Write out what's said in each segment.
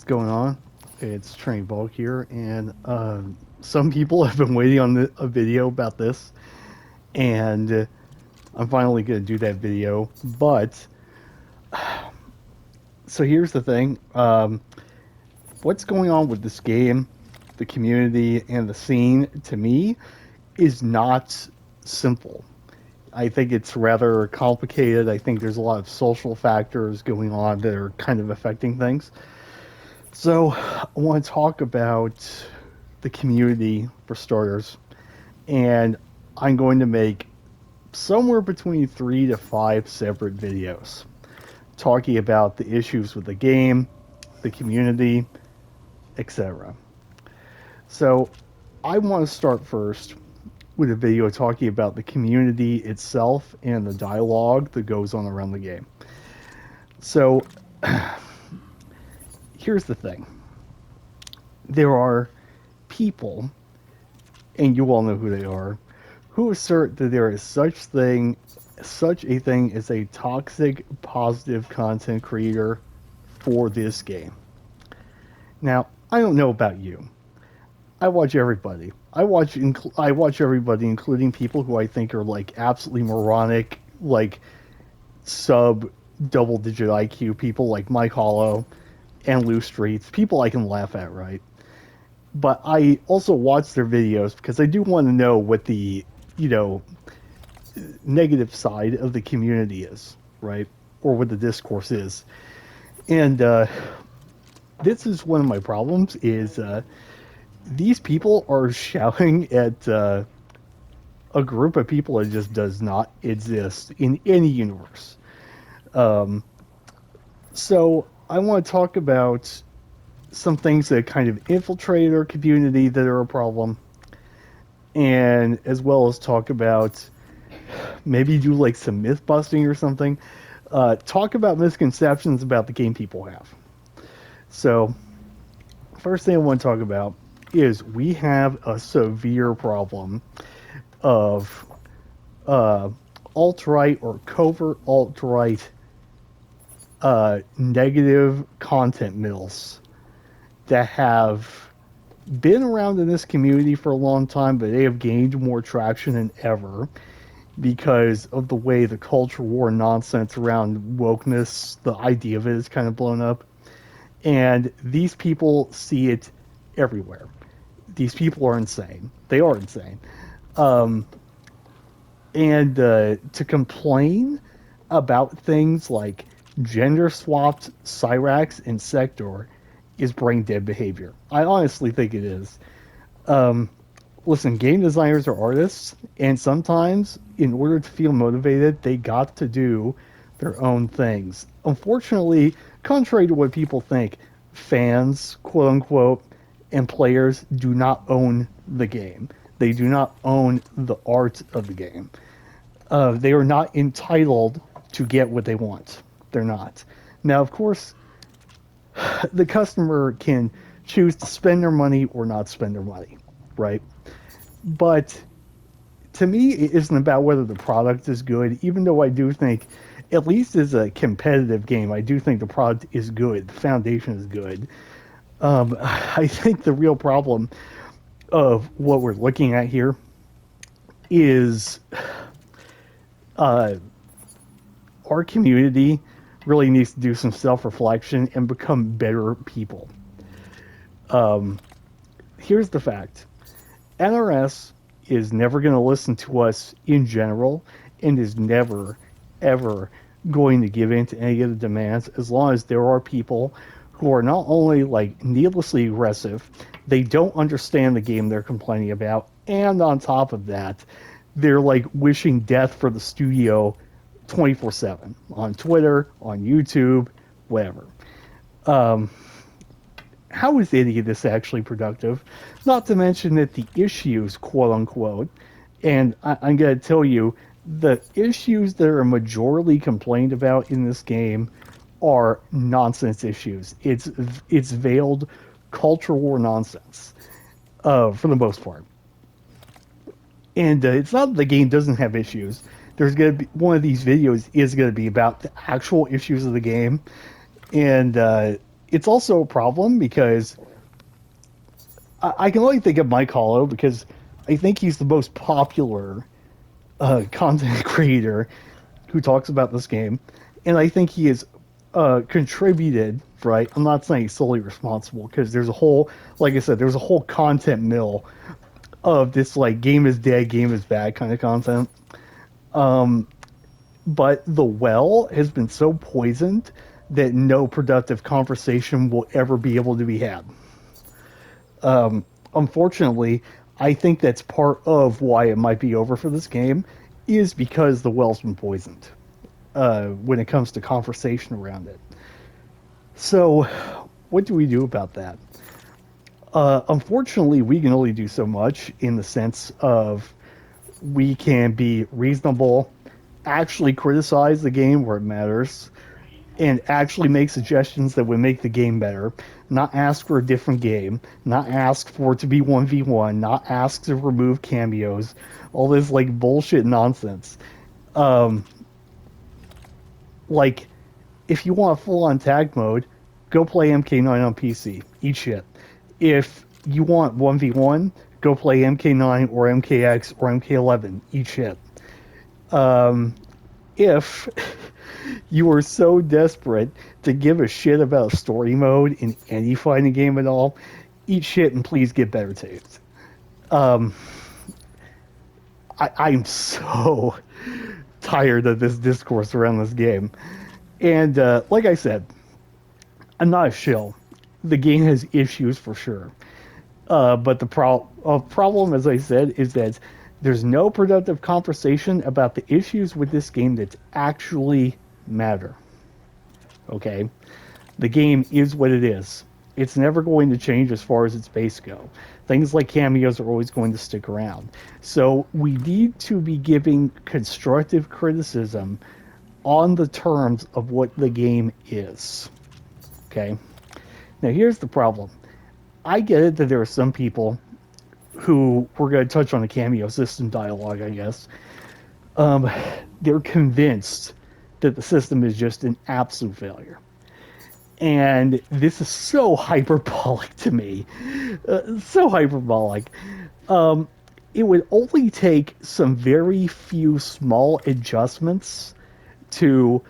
going on? It's Train Bulk here, and some people have been waiting on a video about this, and I'm finally going to do that video. But so here's the thing: what's going on with this game, the community, and the scene to me is not simple. I think it's rather complicated. I think there's a lot of social factors going on that are kind of affecting things. So I want to talk about the community for starters, and I'm going to make somewhere between 3 to 5 separate videos talking about the issues with the game, the community, etc. So I want to start first with a video talking about the community itself and the dialogue that goes on around the game. So here's the thing. There are people, and you all know who they are, who assert that there is such a thing as a toxic positive content creator for this game. Now, I don't know about you. I watch everybody. I watch everybody, including people who I think are like absolutely moronic, like sub double digit IQ people like Mike Hollow and Lou Streets, people I can laugh at, right? But I also watch their videos because I do want to know what the, you know, negative side of the community is, right? Or what the discourse is. And this is one of my problems is these people are shouting at a group of people that just does not exist in any universe. Um, so I want to talk about some things that kind of infiltrate our community that are a problem, and as well as talk about maybe do like some myth busting or something. Talk about misconceptions about the game people have. So, first thing I want to talk about is we have a severe problem of alt right or covert alt right negative content mills that have been around in this community for a long time, but they have gained more traction than ever because of the way the culture war nonsense around wokeness, the idea of it is kind of blown up. And these people see it everywhere. These people are insane. They are insane. Um, and to complain about things like gender swapped Cyrax and Sector is brain dead behavior. I honestly think it is. Um, Listen, game designers are artists, and sometimes, in order to feel motivated, they got to do their own things. Unfortunately, contrary to what people think, fans, quote unquote, and players do not own the game. They do not own the art of the game. They are not entitled to get what they want. They're not. Now, of course, the customer can choose to spend their money or not spend their money, right? But to me, it isn't about whether the product is good, even though I do think, at least as a competitive game, I do think the product is good. The foundation is good. I think the real problem of what we're looking at here is uh, our community really needs to do some self reflection and become better people. Um, Here's the fact: NRS is never going to listen to us in general and is never, ever going to give in to any of the demands as long as there are people who are not only like needlessly aggressive, they don't understand the game they're complaining about, and on top of that, they're like wishing death for the studio 24/7 on Twitter, on YouTube, whatever. Um, how is any of this actually productive? Not to mention that the issues, quote unquote, and I'm going to tell you, the issues that are majorly complained about in this game are nonsense issues. It's veiled culture war nonsense, for the most part. And it's not that the game doesn't have issues. There's going to be one of these videos is going to be about the actual issues of the game, and it's also a problem because I can only think of Mike Hollow because I think he's the most popular content creator who talks about this game, and I think he has contributed. Right, I'm not saying he's solely responsible because there's a whole, like I said, there's a whole content mill of this like game is dead, game is bad kind of content. But the well has been so poisoned that no productive conversation will ever be able to be had. Unfortunately, I think that's part of why it might be over for this game, is because the well's been poisoned when it comes to conversation around it. So, what do we do about that? Unfortunately, we can only do so much in the sense of we can be reasonable, actually criticize the game where it matters, and actually make suggestions that would make the game better. Not ask for a different game, not ask for it to be 1v1, not ask to remove cameos, all this like bullshit nonsense. Um, like, if you want full on tag mode, go play MK9 on PC. Eat shit. If you want 1v1, go play MK9 or MKX or MK11. Eat shit. If you are so desperate to give a shit about story mode in any fighting game at all, eat shit and please get better tapes. I'm so tired of this discourse around this game. And like I said, I'm not a shill. The game has issues for sure. But the problem, as I said, is that there's no productive conversation about the issues with this game that actually matter. Okay? The game is what it is. It's never going to change as far as its base go. Things like cameos are always going to stick around. So we need to be giving constructive criticism on the terms of what the game is. Okay? Now here's the problem. I get it that there are some people who, we're going to touch on the cameo system dialogue, I guess. They're convinced that the system is just an absolute failure. And this is so hyperbolic to me. So hyperbolic. It would only take some very few small adjustments to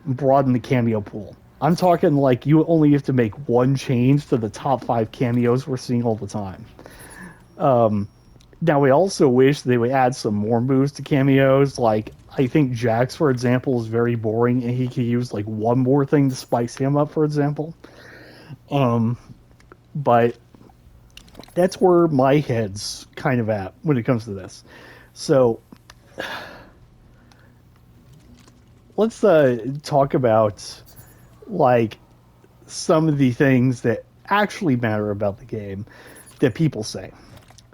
broaden the cameo pool. I'm talking like you only have to make one change to the top 5 cameos we're seeing all the time. Now, we also wish they would add some more moves to cameos. Like, I think Jax, for example, is very boring, and he could use like one more thing to spice him up, for example. But that's where my head's kind of at when it comes to this. So let's talk about like some of the things that actually matter about the game that people say.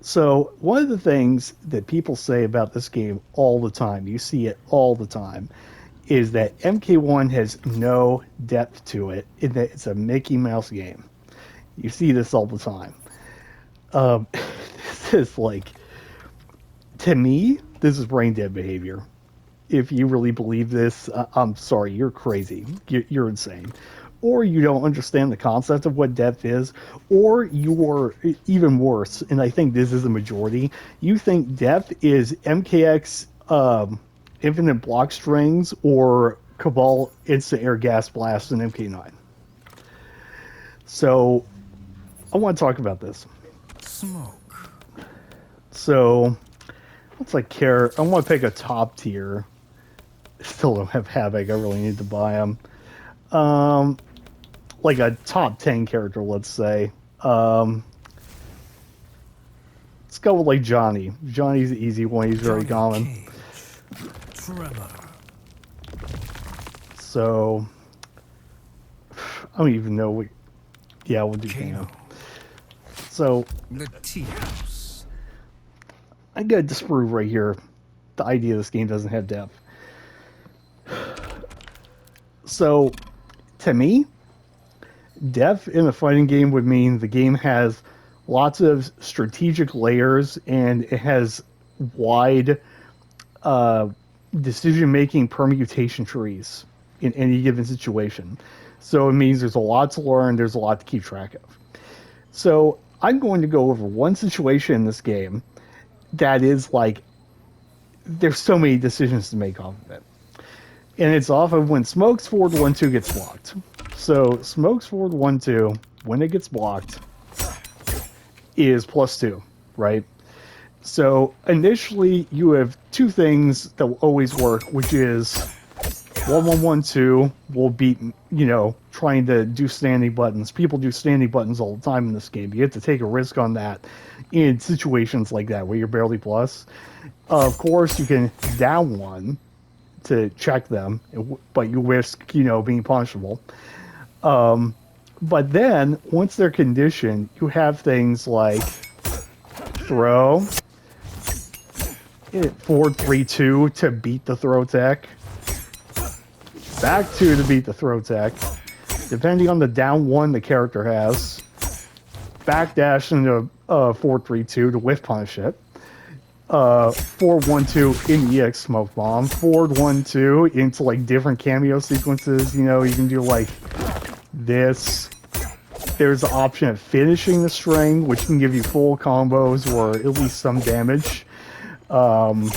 So one of the things that people say about this game all the time, you see it all the time, is that MK1 has no depth to it, in that it's a Mickey Mouse game. You see this all the time. This is like, to me, this is brain dead behavior. If you really believe this, I'm sorry, you're crazy. You're insane. Or you don't understand the concept of what depth is, or you're even worse, and I think this is a majority, you think depth is MKX infinite block strings or Cabal instant air gas blast in MK9. So I want to talk about this. Smoke. So let's like care. I want to pick a top tier. Still don't have Havoc. I really need to buy him. Like a top 10 character, let's say. Let's go with like Johnny. Johnny's the easy one. He's very common. Tremor. So I don't even know what. Yeah, we'll do Kano. So The tea house. I gotta disprove right here the idea this game doesn't have depth. So to me, depth in a fighting game would mean the game has lots of strategic layers and it has wide decision-making permutation trees in any given situation. So it means there's a lot to learn, there's a lot to keep track of. So I'm going to go over one situation in this game that is like there's so many decisions to make off of it. And it's off of when Smoke's forward 1-2 gets blocked. So Smoke's forward 1-2, when it gets blocked, is +2, right? So initially you have two things that will always work, which is 1-1-1-2 will beat, trying to do standing buttons. People do standing buttons all the time in this game. You have to take a risk on that in situations like that where you're barely plus. Of course, you can down one to check them, but you risk, being punishable. But then once they're conditioned, you have things like throw, 4-3-2 to beat the throw tech, back 2 to beat the throw tech, depending on the down 1 the character has, backdash into 4-3-2 to whiff punish it, 4-1-2 in EX smoke bomb, forward 1-2 into like different cameo sequences. You can do like this. There's the option of finishing the string, which can give you full combos or at least some damage. On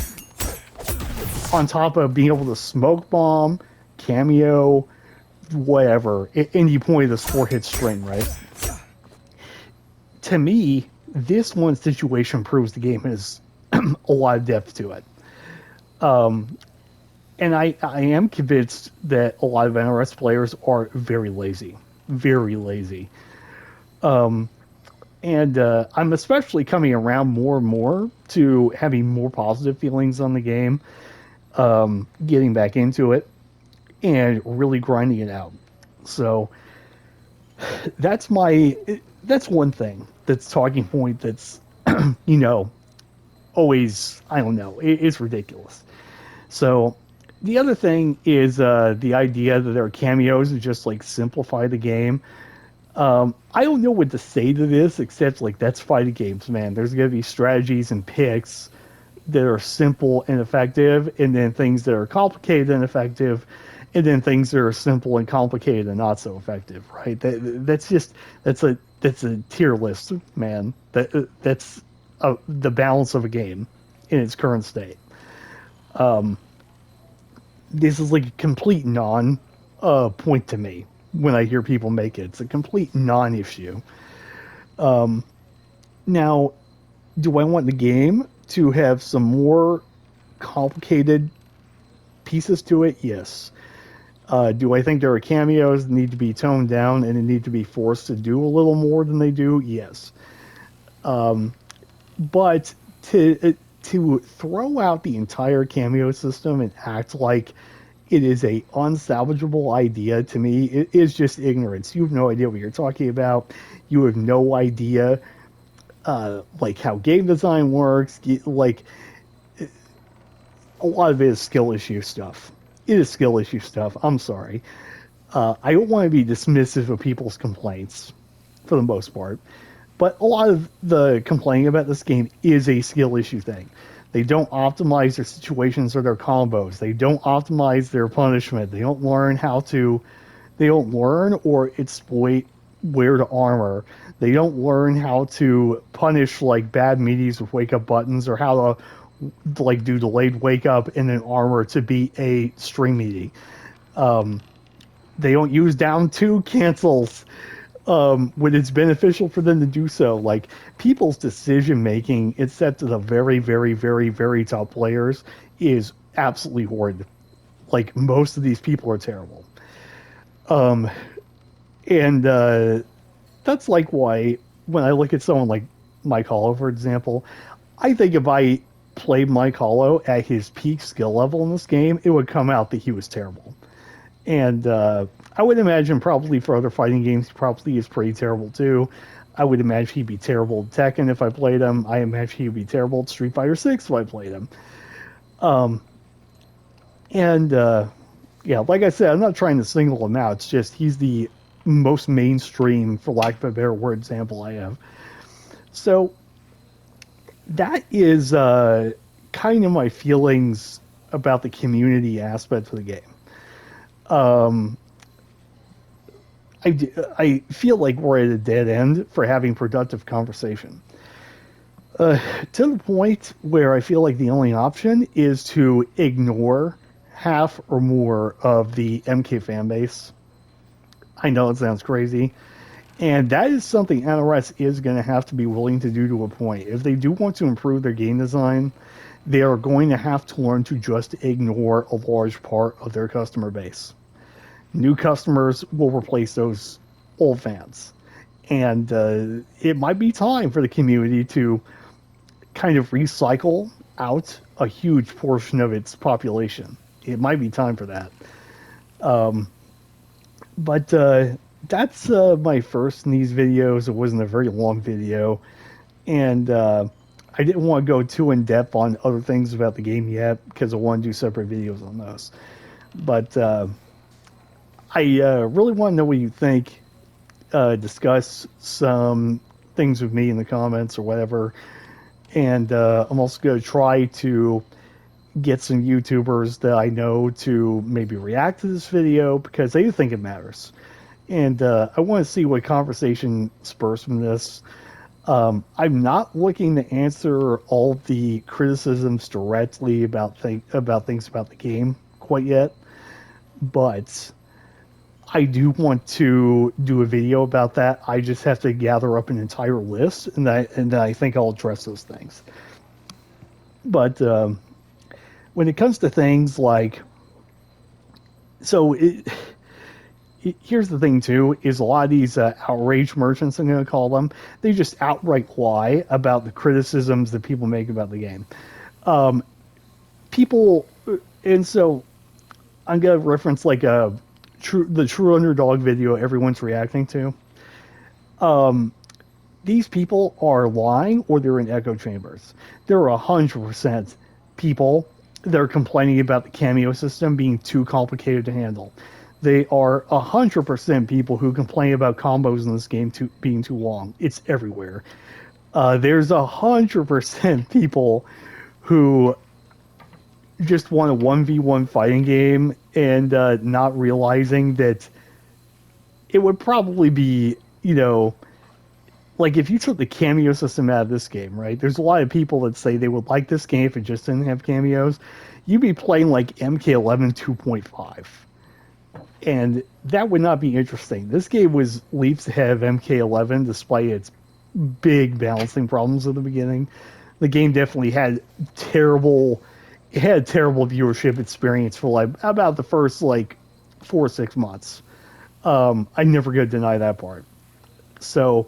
top of being able to smoke bomb, cameo, whatever, any point of this 4-hit string, right? To me, this one situation proves the game has a lot of depth to it. And I am convinced that a lot of NRS players are very lazy. Very lazy. And I'm especially coming around more and more to having more positive feelings on the game, getting back into it, and really grinding it out. So that's one thing that's talking point that's always, I don't know, it's ridiculous. So the other thing is the idea that there are cameos to just like simplify the game. I don't know what to say to this except like that's fighting games, man. There's gonna be strategies and picks that are simple and effective, and then things that are complicated and effective, and then things that are simple and complicated and not so effective, right? That's a tier list, man. That's the balance of a game in its current state. This is like a complete non point to me when I hear people make it. It's a complete non-issue. Now, do I want the game to have some more complicated pieces to it? Yes. Do I think there are cameos that need to be toned down and need to be forced to do a little more than they do? Yes. But to throw out the entire cameo system and act like it is a unsalvageable idea, to me it is just ignorance. You have no idea what you're talking about. You have no idea like how game design works. Like a lot of it is skill issue stuff. It is skill issue stuff. I'm sorry. I don't want to be dismissive of people's complaints for the most part, but a lot of the complaining about this game is a skill issue thing. They don't optimize their situations or their combos. They don't optimize their punishment. They don't learn they don't learn or exploit where to armor. They don't learn how to punish like bad meaties with wake up buttons or how to like do delayed wake up and then armor to beat a string meaty. They don't use down 2 cancels when it's beneficial for them to do so. Like people's decision making, except to the very, very, very, very top players, is absolutely horrid. Like most of these people are terrible. And that's like why when I look at someone like Mike Hollow, for example, I think if I played Mike Hollow at his peak skill level in this game, it would come out that he was terrible. And I would imagine probably for other fighting games, he probably is pretty terrible too. I would imagine he'd be terrible at Tekken if I played him. I imagine he'd be terrible at Street Fighter 6 if I played him. Yeah, like I said, I'm not trying to single him out. It's just he's the most mainstream, for lack of a better word, example I have. So that is kind of my feelings about the community aspect of the game. I feel like we're at a dead end for having productive conversation. To the point where I feel like the only option is to ignore half or more of the MK fan base. I know it sounds crazy. And that is something NRS is going to have to be willing to do to a point. If they do want to improve their game design, they are going to have to learn to just ignore a large part of their customer base. New customers will replace those old fans. And it might be time for the community to kind of recycle out a huge portion of its population. It might be time for that. But that's my first in these videos. It wasn't a very long video. And I didn't want to go too in depth on other things about the game yet because I want to do separate videos on those. But I really want to know what you think. Discuss some things with me in the comments or whatever. And I'm also going to try to get some YouTubers that I know to maybe react to this video because they think it matters. And I want to see what conversation spurs from this. I'm not looking to answer all the criticisms directly about things about the game quite yet, but I do want to do a video about that. I just have to gather up an entire list, and I think I'll address those things. But when it comes to things like, so here's the thing too: is a lot of these outrage merchants, I'm going to call them, they just outright lie about the criticisms that people make about the game. People, and so I'm going to reference like the true underdog video everyone's reacting to. These people are lying or they're in echo chambers. There are 100% people that are complaining about the cameo system being too complicated to handle. They are 100% people who complain about combos in this game being too long. It's everywhere. There's 100% people who just want a 1v1 fighting game and not realizing that it would probably be, like if you took the cameo system out of this game, right? There's a lot of people that say they would like this game if it just didn't have cameos. You'd be playing like MK11 2.5. And that would not be interesting. This game was leaps ahead of MK11 despite its big balancing problems at the beginning. The game definitely had terrible viewership experience for like about the first like 4 or 6 months. I never gonna deny that part. So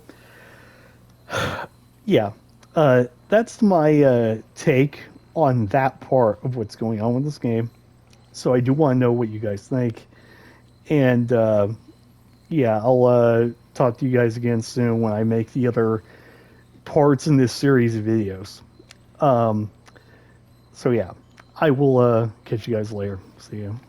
yeah, that's my take on that part of what's going on with this game. So I do want to know what you guys think, and yeah, I'll talk to you guys again soon when I make the other parts in this series of videos. Um, so yeah, I will catch you guys later. See you.